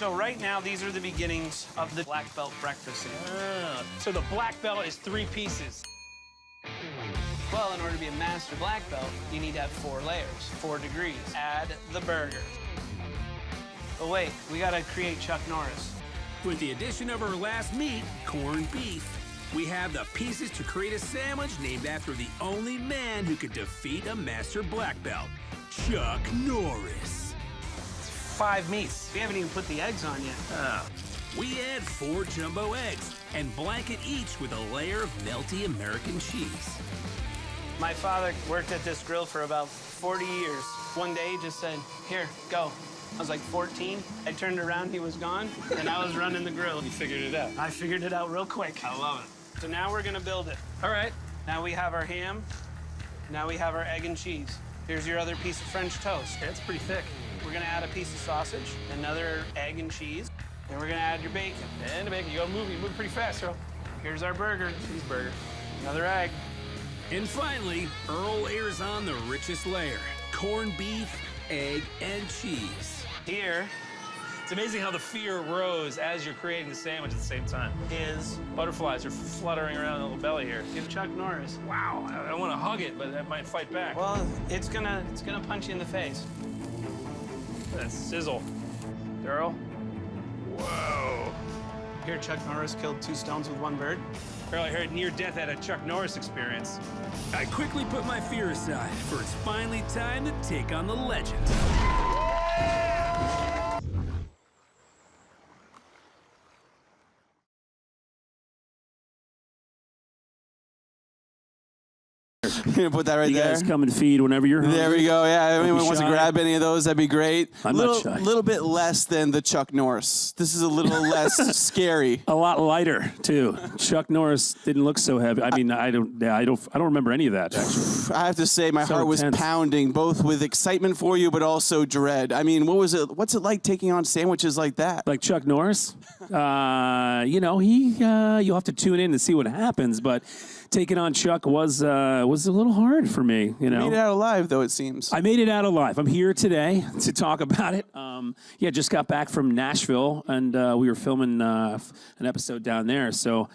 So right now, these are the beginnings of the black belt breakfast. So the black belt is 3 pieces. Well, in order to be a master black belt, you need to have 4 layers, 4 degrees. Add the burger. But wait, we gotta create Chuck Norris. With the addition of our last meat, corned beef, we have the pieces to create a sandwich named after the only man who could defeat a master black belt, Chuck Norris. 5 meats. We haven't even put the eggs on yet. We add 4 jumbo eggs and blanket each with a layer of melty American cheese. My father worked at this grill for about 40 years. One day he just said, here, go. I was like 14. I turned around, he was gone, and I was running the grill. You figured it out. I figured it out real quick. I love it. So now we're gonna build it. All right. Now we have our ham. Now we have our egg and cheese. Here's your other piece of French toast. It's pretty thick. We're gonna add a piece of sausage, another egg and cheese, and we're gonna add your bacon. And the bacon. You move pretty fast, bro. Here's our burger. Cheeseburger. Another egg. And finally, Earl layers on the richest layer, corned beef, egg, and cheese. Here It's amazing how the fear rose as you're creating the sandwich at the same time. is Butterflies are fluttering around in the little belly here. give Chuck Norris. Wow, I want to hug it, but that might fight back. Well, it's gonna punch you in the face. That sizzle. Earl. Whoa. Here, Chuck Norris killed 2 stones with 1 bird. Earl, I heard near death at a Chuck Norris experience. I quickly put my fear aside, for it's finally time to take on the legend. You're gonna put that right You there? guys come and feed whenever you're hungry. There we go. Yeah, if Don't anyone be wants to shy. grab any of those, that'd be great. I'm not shy. Little bit less than the Chuck Norris. This is a little less scary. A lot lighter too. Chuck Norris didn't look so heavy. I mean, I don't remember any of that actually. I have to say, my So heart was tense. pounding, both with excitement for you, but also dread. I mean, what's it like taking on sandwiches like that? Like Chuck Norris, you know, you'll have to tune in to see what happens. But taking on Chuck was a little hard for me. You know, Made it out alive, though, it seems. I made it out alive. I'm here today to talk about it. Yeah, just got back from Nashville, and we were filming an episode down there. So,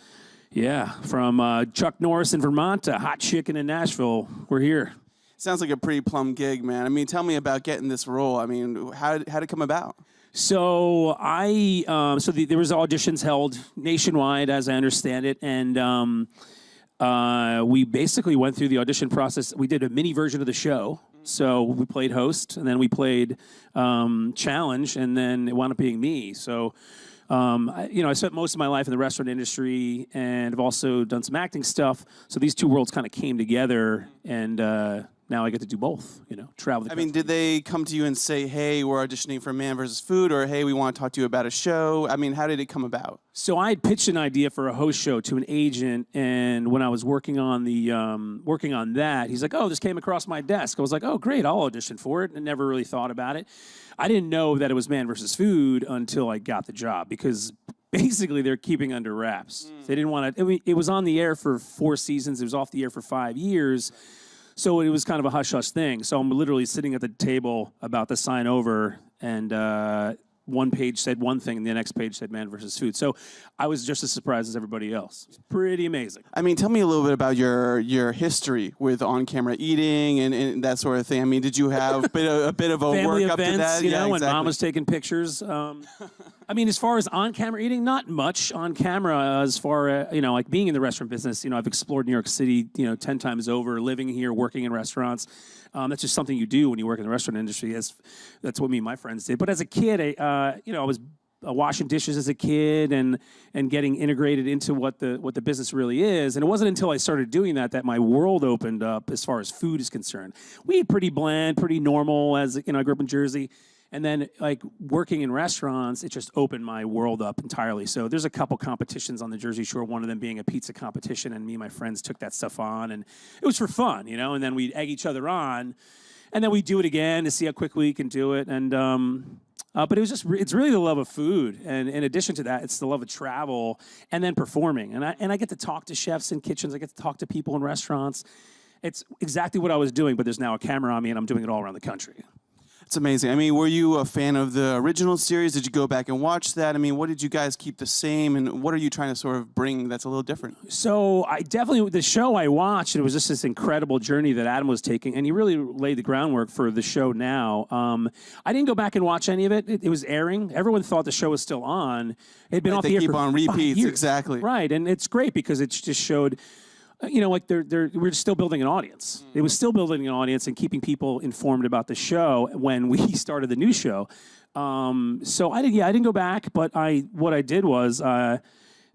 yeah, from Chuck Norris in Vermont to Hot Chicken in Nashville, we're here. Sounds like a pretty plum gig, man. I mean, tell me about getting this role. I mean, how'd it come about? So there was auditions held nationwide, as I understand it, and we basically went through the audition process. We did a mini version of the show. So we played host, and then we played challenge, and then it wound up being me. So, I spent most of my life in the restaurant industry, and I've also done some acting stuff. So these 2 worlds kind of came together, and now I get to do both, travel the country. I mean, did they come to you and say, hey, we're auditioning for Man vs. Food, or hey, we want to talk to you about a show? I mean, how did it come about? So I had pitched an idea for a host show to an agent, and when I was working on that, he's like, "Oh, this came across my desk." I was like, "Oh, great, I'll audition for it," and never really thought about it. I didn't know that it was Man vs. Food until I got the job, because basically they're keeping under wraps. They didn't want to. I mean, it was on the air for 4 seasons. It was off the air for 5 years. So it was kind of a hush-hush thing. So I'm literally sitting at the table about to sign over, and one page said one thing, and the next page said Man vs. Food. So I was just as surprised as everybody else. It's pretty amazing. I mean, tell me a little bit about your history with on-camera eating and that sort of thing. I mean, did you have a bit of a Family work up events, to that? you know, Yeah, when exactly. mom was taking pictures. I mean, as far as on-camera eating, not much on camera. As far as, like being in the restaurant business, I've explored New York City, 10 times over, living here, working in restaurants. That's just something you do when you work in the restaurant industry. That's what me and my friends did. But as a kid, I was washing dishes as a kid and getting integrated into what the business really is. And it wasn't until I started doing that my world opened up as far as food is concerned. We eat pretty bland, pretty normal. As I grew up in Jersey. And then, like, working in restaurants, it just opened my world up entirely. So there's a couple competitions on the Jersey Shore, one of them being a pizza competition, and me and my friends took that stuff on, and it was for fun, and then we'd egg each other on, and then we'd do it again to see how quick we can do it. And but it's really the love of food, and in addition to that, it's the love of travel and then performing. And I get to talk to chefs in kitchens, I get to talk to people in restaurants. It's exactly what I was doing, but there's now a camera on me, and I'm doing it all around the country. It's amazing. I mean, were you a fan of the original series? Did you go back and watch that? I mean, what did you guys keep the same, and what are you trying to sort of bring that's a little different? So I definitely, the show I watched, it was just this incredible journey that Adam was taking, and he really laid the groundwork for the show now. I didn't go back and watch any of it. It was airing. Everyone thought the show was still on. It had been off the air for 5 years. They keep on repeats, exactly. Right, and it's great because it just showed, like we're still building an audience. It was still building an audience and keeping people informed about the show when we started the new show. So I didn't go back, but what I did was I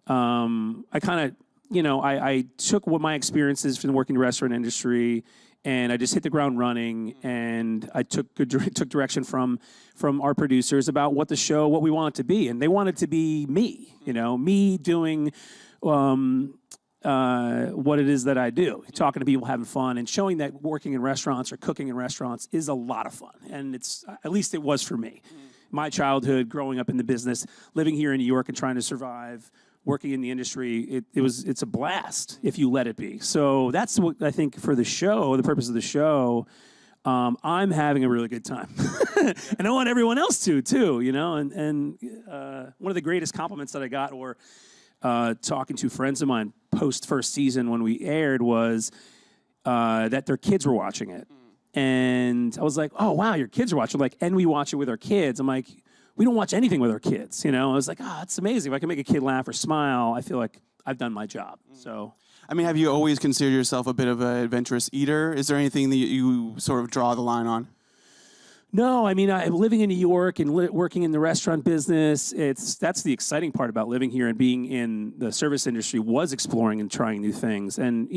kind of, I took what my experiences from working in the restaurant industry, and I just hit the ground running, and I took direction from our producers about what we want it to be, and they wanted to be me, me doing what it is that I do, talking to people, having fun, and showing that working in restaurants or cooking in restaurants is a lot of fun. And at least it was for me. My childhood, growing up in the business, living here in New York and trying to survive, working in the industry, it's a blast if you let it be. So that's what I think for the show, the purpose of the show. I'm having a really good time, and I want everyone else to too. And one of the greatest compliments that I got, or talking to friends of mine post first season when we aired, was that their kids were watching it. And I was like, oh, wow, your kids are watching. Like, and we watch it with our kids. I'm like, we don't watch anything with our kids. I was like, it's amazing. If I can make a kid laugh or smile, I feel like I've done my job. So, I mean, have you always considered yourself a bit of an adventurous eater? Is there anything that you sort of draw the line on? No, I mean, living in New York and working in the restaurant business, that's the exciting part about living here and being in the service industry, was exploring and trying new things. And,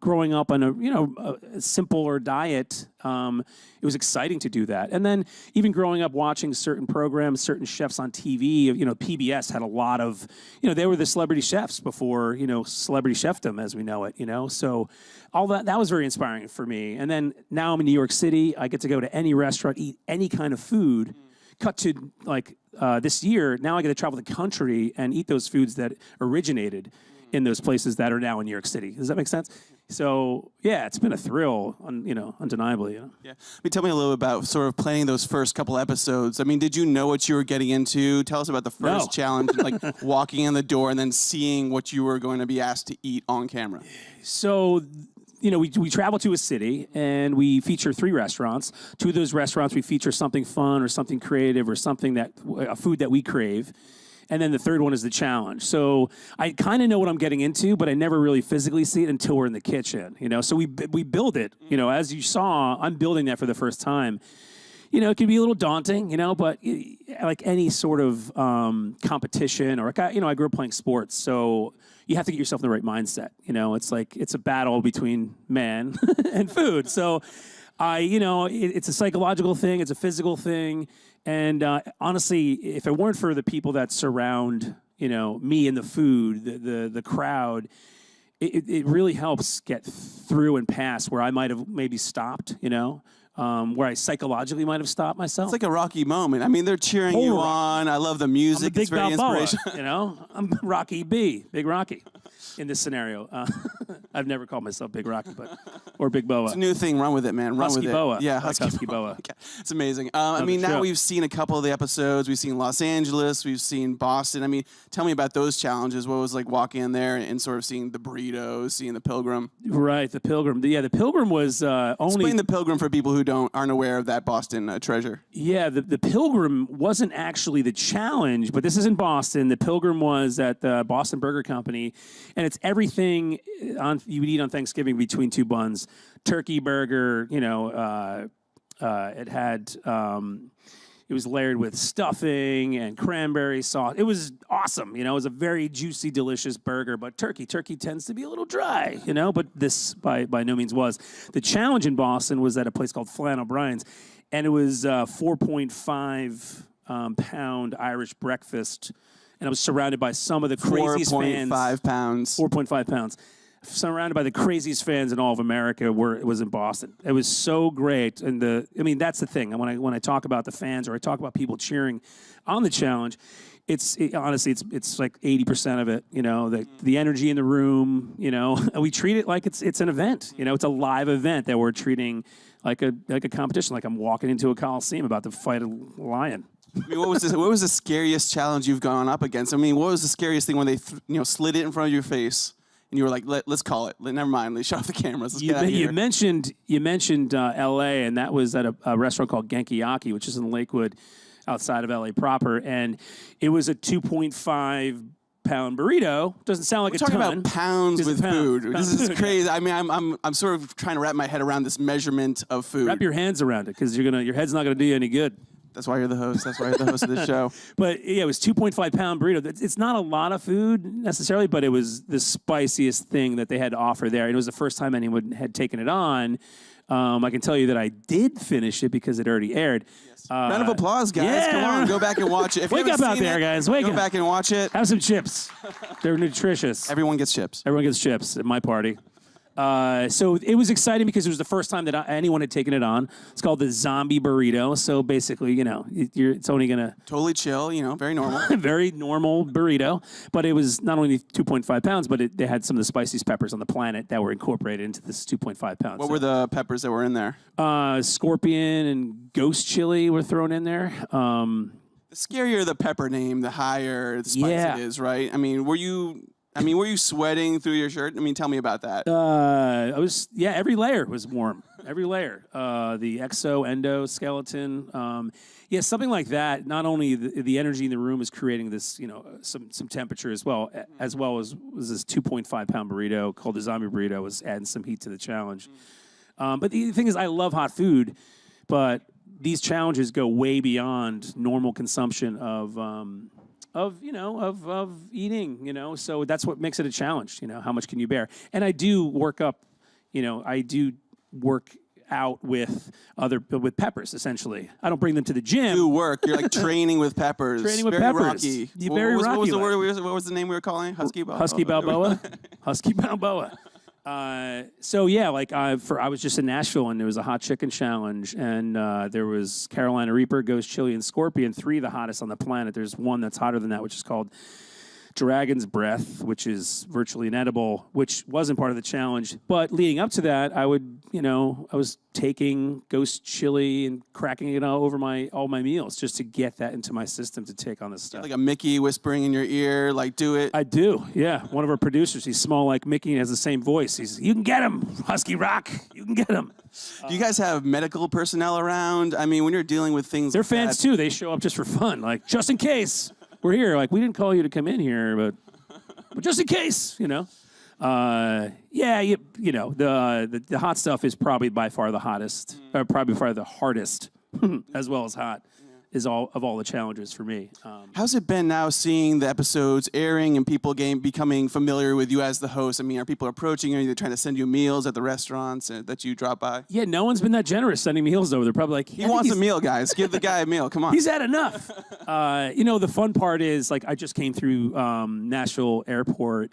growing up on a simpler diet, it was exciting to do that. And then even growing up watching certain programs, certain chefs on TV, PBS had a lot of, they were the celebrity chefs before, celebrity chefdom as we know it, So all that was very inspiring for me. And then now I'm in New York City. I get to go to any restaurant, eat any kind of food. Cut to this year, now I get to travel the country and eat those foods that originated in those places that are now in New York City. Does that make sense? So yeah, it's been a thrill, undeniably. Yeah. Tell me a little bit about sort of planning those first couple episodes. I mean, did you know what you were getting into? Tell us about the first challenge, like walking in the door and then seeing what you were going to be asked to eat on camera. So, we travel to a city and we feature 3 restaurants. 2 of those restaurants we feature something fun or something creative or a food that we crave. And then the third one is the challenge. So I kind of know what I'm getting into, but I never really physically see it until we're in the kitchen, So we build it, as you saw, I'm building that for the first time. It can be a little daunting, but like any sort of competition, or I grew up playing sports, so you have to get yourself in the right mindset. It's like it's a battle between man and food. So it's a psychological thing, it's a physical thing. And honestly, if it weren't for the people that surround, me and the food, the crowd, it really helps get through and past where I might have maybe stopped, where I psychologically might have stopped myself. It's like a Rocky moment. I mean, they're cheering you on. I love the music. I'm it's very inspirational. I'm Rocky B, Big Rocky, in this scenario. I've never called myself Big Rocky, or Big Boa. It's a new thing. Run with it, man. Run Husky with Boa. it. Yeah, Husky Boa. Okay. It's amazing. I mean, now we've seen a couple of the episodes. We've seen Los Angeles. We've seen Boston. I mean, tell me about those challenges. What was like walking in there and sort of seeing the burritos, seeing the Pilgrim? Right, the Pilgrim. The Pilgrim was only... Explain the Pilgrim for people who aren't aware of that Boston treasure. Yeah, the Pilgrim wasn't actually the challenge, but this is in Boston. The Pilgrim was at the Boston Burger Company, and it's everything you would eat on Thanksgiving between 2 buns. Turkey burger, it had... it was layered with stuffing and cranberry sauce. It was awesome, It was a very juicy, delicious burger. But turkey tends to be a little dry, But this, by no means, was. The challenge in Boston was at a place called Flan O'Brien's, and it was 4.5 pound Irish breakfast, and I was surrounded by some of the craziest fans. 4.5 pounds. 4.5 pounds. Surrounded by the craziest fans in all of America. It was in Boston. It was so great, and that's the thing. When I talk about the fans, or I talk about people cheering on the challenge, honestly it's like 80% of it. The energy in the room. And we treat it like it's an event. It's a live event that we're treating like a competition, like I'm walking into a coliseum about to fight a lion. I mean, what was the scariest challenge you've gone up against? I mean, what was the scariest thing when they slid it in front of your face and you were like, let's call it. Never mind. Let's shut off the cameras. Let's get out of here. You mentioned L.A. and that was at a restaurant called Genki, which is in Lakewood, outside of L.A. proper, and it was a 2.5-pound burrito. Doesn't sound like We're a talking ton. about pounds with food. This is food, crazy. yeah. I mean, I'm sort of trying to wrap my head around this measurement of food. Wrap your hands around it because your head's not going to do you any good. That's why you're the host. That's why you're the host of this show. But yeah, it was 2.5-pound burrito. It's not a lot of food necessarily, but it was the spiciest thing that they had to offer there. And it was the first time anyone had taken it on. I can tell you that I did finish it because it already aired. Yes. Round of applause, guys. Yeah. Come on, go back and watch it. If Wake you up haven't out seen there, it, guys. Wake go up. back and watch it. Have some chips. They're nutritious. Everyone gets chips. Everyone gets chips at my party. So it was exciting because it was the first time that anyone had taken it on. It's called the Zombie Burrito. So basically, it's only going to... Totally chill, very normal. very normal burrito. But it was not only 2.5 pounds, but they had some of the spiciest peppers on the planet that were incorporated into this 2.5 pounds. What were the peppers that were in there? Scorpion and ghost chili were thrown in there. The scarier the pepper name, the higher the spice it is, right? I mean, were you sweating through your shirt? I mean, tell me about that. Every layer was warm. Every layer. The exoskeleton. Something like that. Not only the energy in the room is creating this, some temperature as well as was this 2.5-pound burrito called the Zombie Burrito was adding some heat to the challenge. But the thing is, I love hot food, but these challenges go way beyond normal consumption of eating, so that's what makes it a challenge, how much can you bear? And I do work out with peppers, essentially. I don't bring them to the gym. You're like training with peppers. Training with very peppers. Rocky. Very what rocky. Was the word? What was the name we were calling? Husky Balboa. Husky Balboa. Husky Balboa. I was just in Nashville and there was a hot chicken challenge and there was Carolina Reaper, Ghost Chili, and Scorpion, 3 of the hottest on the planet. There's one that's hotter than that, which is called Dragon's Breath, which is virtually inedible, which wasn't part of the challenge. But leading up to that, I was taking Ghost Chili and cracking it over all my meals just to get that into my system to take on this stuff. Like a Mickey whispering in your ear, like, do it. I do, yeah. One of our producers, he's small like Mickey and has the same voice. You can get him, Husky Rock. You can get him. Do you guys have medical personnel around? I mean, when you're dealing with things they're like fans that, too. They show up just for fun, like, just in case. We're here. Like, we didn't call you to come in here, but just in case, the hot stuff is probably by far the hottest, or probably by far the hardest, as well as hot, is all the challenges for me. How's it been now seeing the episodes airing and people becoming familiar with you as the host? I mean, are people approaching you? Are they trying to send you meals at the restaurants that you drop by? Yeah, no one's been that generous sending meals over. They're probably like, he wants a meal, guys. Give the guy a meal. Come on. He's had enough. The fun part is, like, I just came through Nashville Airport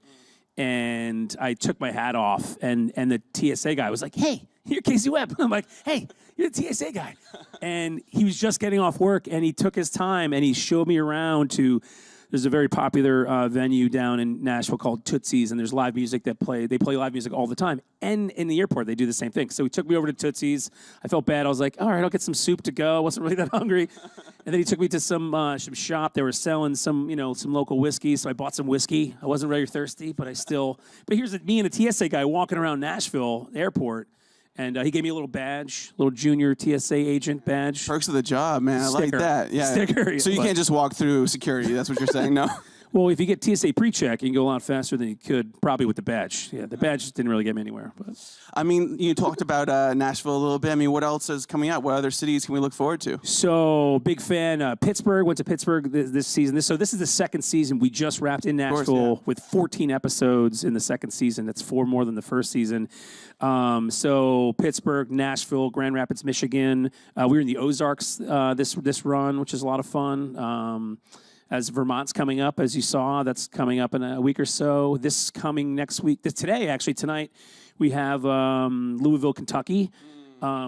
and I took my hat off and the TSA guy was like, "Hey, you're Casey Webb." I'm like, "Hey, you're the TSA guy." And he was just getting off work and he took his time and he showed me around to, there's a very popular venue down in Nashville called Tootsie's, and there's live music they play live music all the time. And in the airport, they do the same thing. So he took me over to Tootsie's. I felt bad. I was like, all right, I'll get some soup to go. I wasn't really that hungry. And then he took me to some shop. They were selling some local whiskey. So I bought some whiskey. I wasn't very thirsty, but here's me and a TSA guy walking around Nashville airport. And he gave me a little badge, little junior TSA agent badge. Perks of the job, man. I like that. Yeah. Sticker. So you can't just walk through security. That's what you're saying? No. Well, if you get TSA pre-check, you can go a lot faster than you could probably with the badge. Yeah, the badge didn't really get me anywhere. But I mean, you talked about Nashville a little bit. I mean, what else is coming out? What other cities can we look forward to? So, big fan. Pittsburgh. Went to Pittsburgh this season. So this is the second season. We just wrapped in Nashville with 14 episodes in the second season. That's 4 more than the first season. So Pittsburgh, Nashville, Grand Rapids, Michigan. We were in the Ozarks this run, which is a lot of fun. As Vermont's coming up, as you saw, that's coming up in a week or so. This coming next week, tonight, we have Louisville, Kentucky,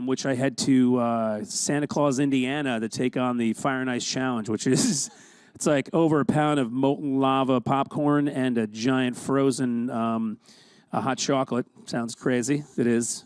which I head to Santa Claus, Indiana to take on the Fire and Ice Challenge, which is, it's like over a pound of molten lava popcorn and a giant frozen hot chocolate. Sounds crazy. It is.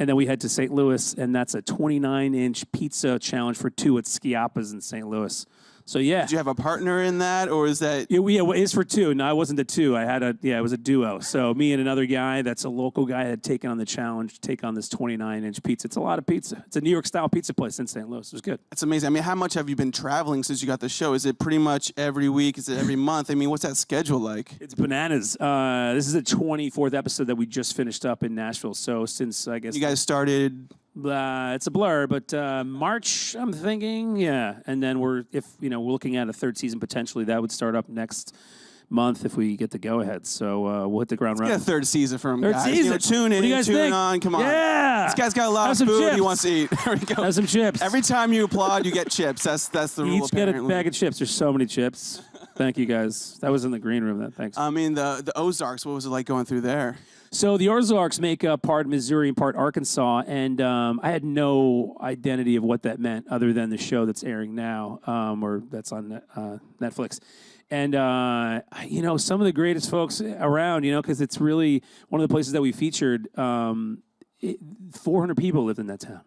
And then we head to St. Louis, and that's a 29-inch pizza challenge for 2 at Schiappa's in St. Louis. So yeah. Did you have a partner in that, or is that? Yeah, it's for 2. No, I wasn't the 2. It was a duo. So me and another guy that's a local guy had taken on the challenge to take on this 29-inch pizza. It's a lot of pizza. It's a New York-style pizza place in St. Louis. It was good. That's amazing. I mean, how much have you been traveling since you got the show? Is it pretty much every week? Is it every month? I mean, what's that schedule like? It's bananas. This is the 24th episode that we just finished up in Nashville. So since, I guess... You guys started... it's a blur, but March, I'm thinking, yeah. And then we're looking at a 3rd season potentially. That would start up next month if we get the go-ahead. So we'll hit the ground running. Get a 3rd season for him, 3rd guys. season. Tune in, What do you guys tune think? on, come on. Yeah. This guy's got a lot Have of some food chips. he wants to eat. There we go. Have some chips. Every time you applaud, you get chips. That's the rule, Each get a apparently. bag of chips. There's so many chips. Thank you, guys. That was in the green room. Thanks. I mean, the Ozarks, what was it like going through there? So the Ozarks make up part Missouri and part Arkansas, and I had no identity of what that meant other than the show that's airing now, or that's on Netflix. And, some of the greatest folks around, because it's really one of the places that we featured, 400 people lived in that town.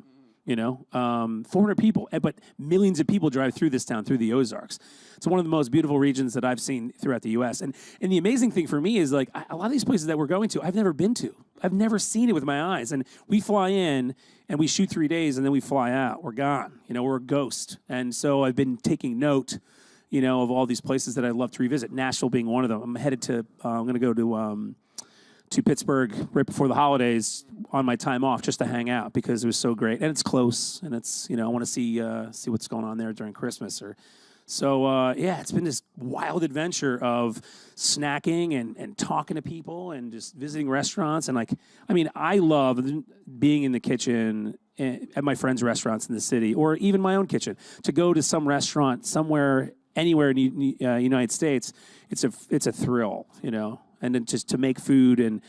400 people, but millions of people drive through this town, through the Ozarks. It's one of the most beautiful regions that I've seen throughout the U.S. And the amazing thing for me is, like, a lot of these places that we're going to, I've never been to. I've never seen it with my eyes. And we fly in, and we shoot 3 days, and then we fly out. We're gone. We're a ghost. And so I've been taking note, of all these places that I'd love to revisit, Nashville being one of them. I'm headed to, I'm going to go to Pittsburgh right before the holidays on my time off just to hang out because it was so great. And it's close, and it's, I want to see what's going on there during Christmas. It's been this wild adventure of snacking and talking to people and just visiting restaurants. And I love being in the kitchen at my friends' restaurants in the city, or even my own kitchen, to go to some restaurant somewhere, anywhere in the United States. It's a thrill, and then just to make food and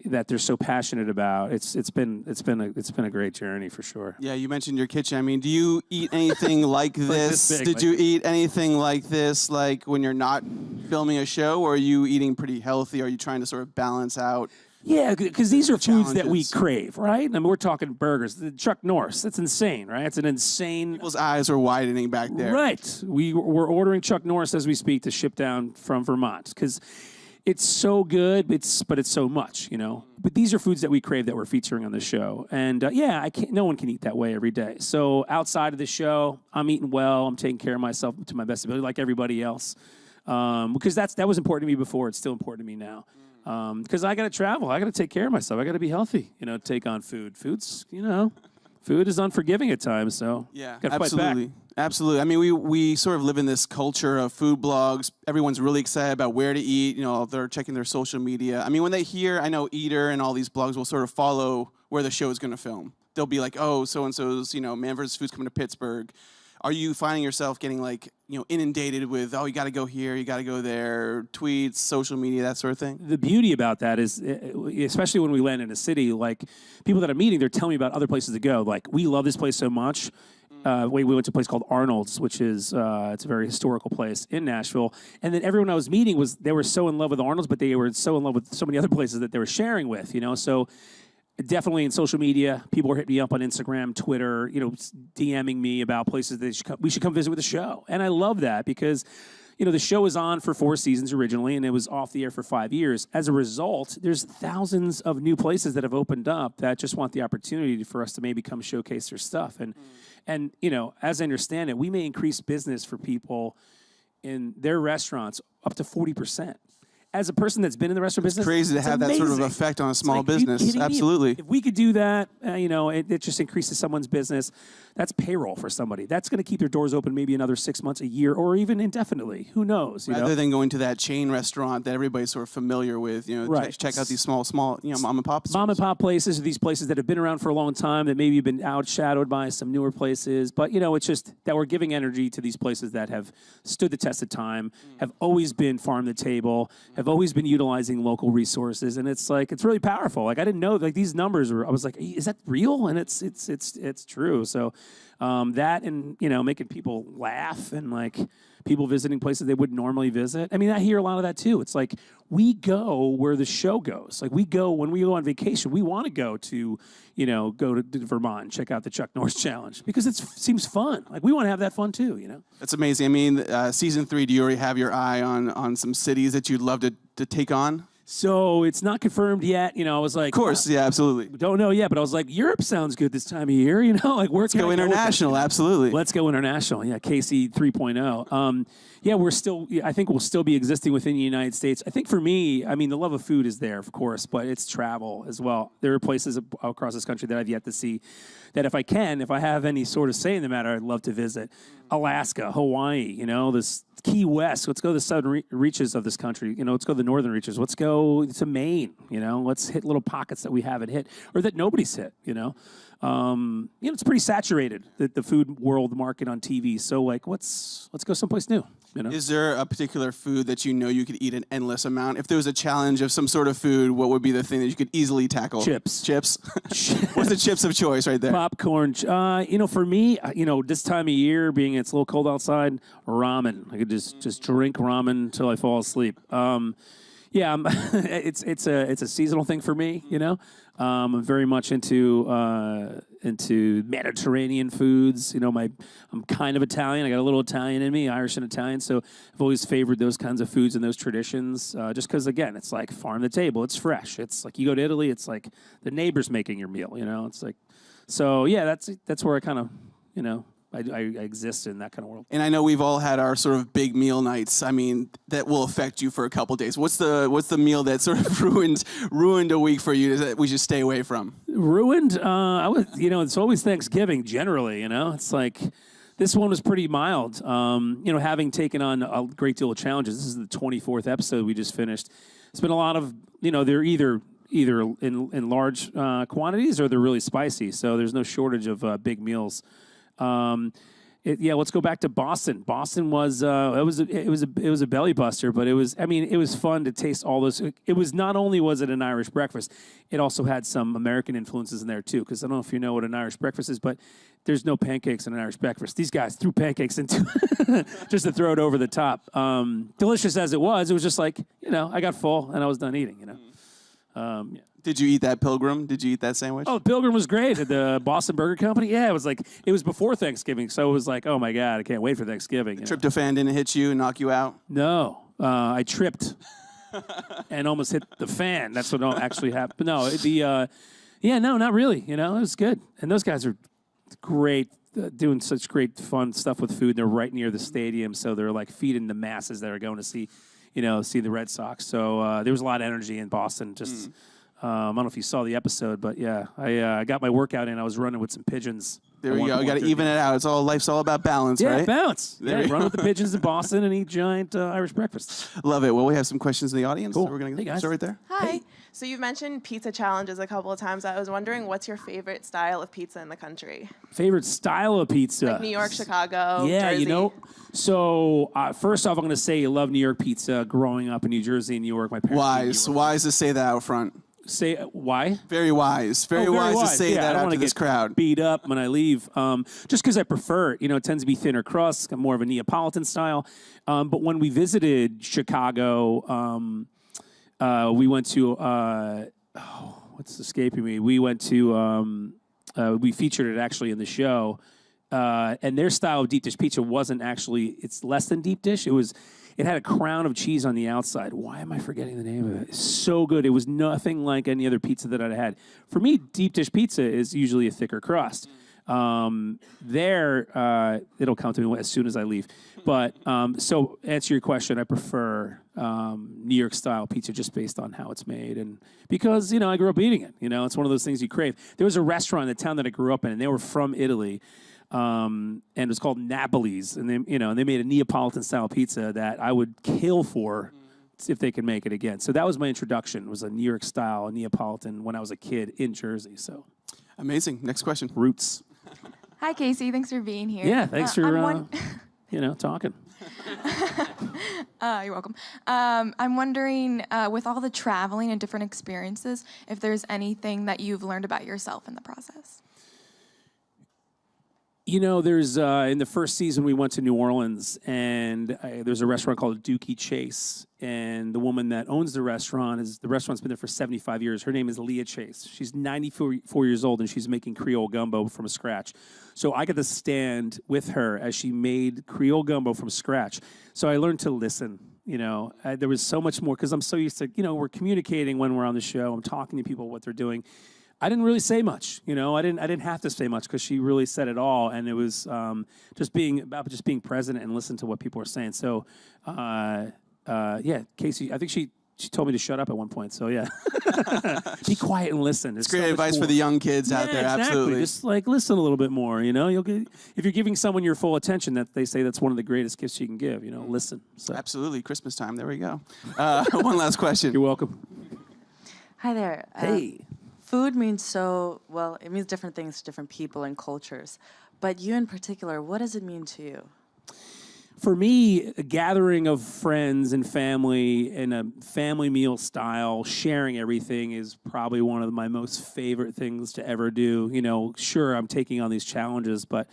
that they're so passionate about. It's been a great journey for sure. Yeah, you mentioned your kitchen. I mean, do you eat anything like this? this big, Did you eat anything like this, like when you're not filming a show, or are you eating pretty healthy? Are you trying to sort of balance out? Yeah, because these are foods that we challenges? crave, right? I mean, we're talking burgers. The Chuck Norris, that's insane, right? It's an insane... People's eyes are widening back there. Right. We're ordering Chuck Norris as we speak to ship down from Vermont because it's so good, but it's so much, But these are foods that we crave that we're featuring on the show. And no one can eat that way every day. So outside of the show, I'm eating well. I'm taking care of myself to my best ability like everybody else. Because that was important to me before. It's still important to me now. Because I got to travel. I got to take care of myself. I got to be healthy, take on food. Food is unforgiving at times, so Yeah, gotta fight absolutely. back. Absolutely. I mean, we sort of live in this culture of food blogs. Everyone's really excited about where to eat. They're checking their social media. I mean, when they hear, I know Eater and all these blogs will sort of follow where the show is going to film. They'll be like, oh, so-and-so's, Man vs. Food's coming to Pittsburgh. Are you finding yourself getting inundated with, oh, you got to go here, you got to go there, tweets, social media, that sort of thing? The beauty about that is, especially when we land in a city, like people that I'm meeting, they're telling me about other places to go. Like, we love this place so much. We went to a place called Arnold's, which is it's a very historical place in Nashville. And then everyone I was meeting they were so in love with Arnold's, but they were so in love with so many other places that they were sharing with, So definitely in social media, people are hitting me up on Instagram, Twitter, DMing me about places that we should come visit with the show. And I love that because, the show was on for 4 seasons originally, and it was off the air for 5 years. As a result, there's thousands of new places that have opened up that just want the opportunity for us to maybe come showcase their stuff. And as I understand it, we may increase business for people in their restaurants up to 40%. As a person that's been in the restaurant business, Crazy to it's have that sort of amazing. effect on a It's small like, are you business. kidding me? Absolutely. If we could do that, it just increases someone's business. That's payroll for somebody. That's going to keep their doors open maybe another 6 months, a year, or even indefinitely. Who knows? Rather than going to that chain restaurant that everybody's sort of familiar with, Right. check out these small, mom and pop. Mom and pop places are these places that have been around for a long time that maybe have been outshadowed by some newer places. But, it's just that we're giving energy to these places that have stood the test of time, have always been farm to table, have always been utilizing local resources. And it's really powerful. Like, I didn't know, these numbers I was like, is that real? And it's true. So that and, making people laugh and people visiting places they wouldn't normally visit. I mean, I hear a lot of that too. It's like we go where the show goes. Like we go when we go on vacation, we want to go to, go to Vermont and check out the Chuck Norris Challenge because it seems fun. Like we want to have that fun too, That's amazing. I mean, season 3, do you already have your eye on some cities that you'd love to take on? So it's not confirmed yet. I was like, of course, yeah, absolutely. Don't know yet, but I was like, Europe sounds good this time of year. Like let's go international, absolutely. Let's go international. Yeah, KC 3.0. I think we'll still be existing within the United States. I think for me, I mean, the love of food is there, of course, but it's travel as well. There are places across this country that I've yet to see that if I have any sort of say in the matter, I'd love to visit. Alaska, Hawaii, this Key West. Let's go to the southern reaches of this country. Let's go to the northern reaches. Let's go to Maine. Let's hit little pockets that we haven't hit or that nobody's hit. It's pretty saturated, the food world market on TV. So let's go someplace new. Is there a particular food that you could eat an endless amount? If there was a challenge of some sort of food, what would be the thing that you could easily tackle? Chips. What's the chips of choice right there? Popcorn. For me, this time of year, being it's a little cold outside, ramen. I could just drink ramen until I fall asleep. It's a seasonal thing for me. I'm very much into Mediterranean foods. I'm kind of Italian. I got a little Italian in me, Irish and Italian. So I've always favored those kinds of foods and those traditions. Just because, again, it's like farm to table. It's fresh. It's like you go to Italy. It's like the neighbor's making your meal. It's like, so yeah, that's where I kind of, I exist in that kind of world. And I know we've all had our sort of big meal nights. I mean, that will affect you for a couple days. What's the meal that sort of ruined a week for you that we should stay away from? Ruined? It's always Thanksgiving generally. It's like this one was pretty mild. Having taken on a great deal of challenges. This is the 24th episode we just finished. It's been a lot of they're either in large quantities or they're really spicy. So there's no shortage of big meals. Let's go back to Boston. Boston was it was a belly buster, but it was fun to taste all those. It was not only was it an Irish breakfast, it also had some American influences in there too. Because I don't know if you know what an Irish breakfast is, but there's no pancakes in an Irish breakfast. These guys threw pancakes into just to throw it over the top. Delicious as it was just like I got full and I was done eating. Did you eat that Pilgrim? Did you eat that sandwich? Oh, Pilgrim was great at the Boston Burger Company. Yeah, it was before Thanksgiving, so it was like, oh my God, I can't wait for Thanksgiving. Tryptophan didn't hit you and knock you out? No, I tripped and almost hit the fan. That's what actually happened. No, no, not really. It was good, and those guys are great, doing such great fun stuff with food. They're right near the stadium, so they're like feeding the masses that are going to see the Red Sox. So there was a lot of energy in Boston. Just. I don't know if you saw the episode, but yeah, I got my workout in. I was running with some pigeons. There we go. You got to even it out. Life's all about balance, right? Yeah, balance. Run with the pigeons in Boston and eat giant Irish breakfasts. Love it. Well, we have some questions in the audience. Cool. So we're going to start right there. Hi. Hey. So you've mentioned pizza challenges a couple of times. I was wondering, what's your favorite style of pizza in the country? Favorite style of pizza? Like New York, Chicago, yeah, Jersey. So first off, I'm going to say you love New York pizza. Growing up in New Jersey and New York, my parents. Wise to say that out front. Say why? Very wise. Very wise to say that out to this crowd. Beat up when I leave, just because I prefer it. It tends to be thinner crust, more of a Neapolitan style. But when we visited Chicago, we went to what's escaping me? We went to we featured it actually in the show, and their style of deep dish pizza wasn't actually. It's less than deep dish. It had a crown of cheese on the outside. Why am I forgetting the name of it? It's so good. It was nothing like any other pizza that I'd had. For me, deep dish pizza is usually a thicker crust. It'll come to me as soon as I leave. But so answer your question, I prefer New York style pizza just based on how it's made, and because I grew up eating it. It's one of those things you crave. There was a restaurant in the town that I grew up in, and they were from Italy. And it was called Napoli's, and they made a Neapolitan style pizza that I would kill for if they could make it again. So that was my introduction. It was a New York style Neapolitan when I was a kid in Jersey. So amazing. Next question. Roots. Hi, Casey. Thanks for being here. Yeah, thanks for talking. You're welcome. I'm wondering, with all the traveling and different experiences, if there's anything that you've learned about yourself in the process. You know, there's in the first season we went to New Orleans, and there's a restaurant called Dookie Chase, and the woman that owns the restaurant's been there for 75 years. Her name is Leah Chase. She's 94 years old, and she's making Creole gumbo from scratch. So I got to stand with her as she made Creole gumbo from scratch. So I learned to listen. You know, there was so much more because I'm so used to, you know, we're communicating when we're on the show. I'm talking to people what they're doing. I didn't really say much, you know. I didn't have to say much because she really said it all, and it was just being present and listen to what people were saying. So, yeah, Casey, I think she told me to shut up at one point. So yeah, be quiet and listen. It's great advice for the young kids out there. Exactly. Absolutely, just like listen a little bit more. You know, if you're giving someone your full attention, that they say that's one of the greatest gifts you can give. You know, listen. So. Absolutely, Christmas time. There we go. One last question. You're welcome. Hi there. Hey. Food means it means different things to different people and cultures. But you in particular, what does it mean to you? For me, a gathering of friends and family in a family meal style, sharing everything is probably one of my most favorite things to ever do. You know, sure, I'm taking on these challenges, but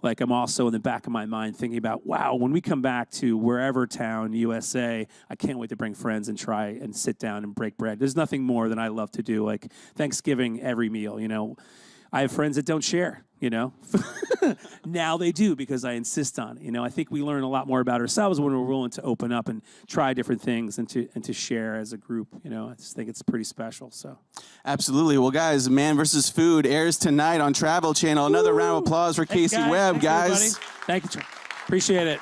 like I'm also in the back of my mind thinking about, wow, when we come back to wherever town, USA, I can't wait to bring friends and try and sit down and break bread. There's nothing more than I love to do, like Thanksgiving, every meal, you know. I have friends that don't share, you know. Now they do because I insist on it. You know, I think we learn a lot more about ourselves when we're willing to open up and try different things and to share as a group. You know, I just think it's pretty special. So, absolutely. Well, guys, Man vs. Food airs tonight on Travel Channel. Another round of applause for Casey Webb, guys. Thank you, Appreciate it.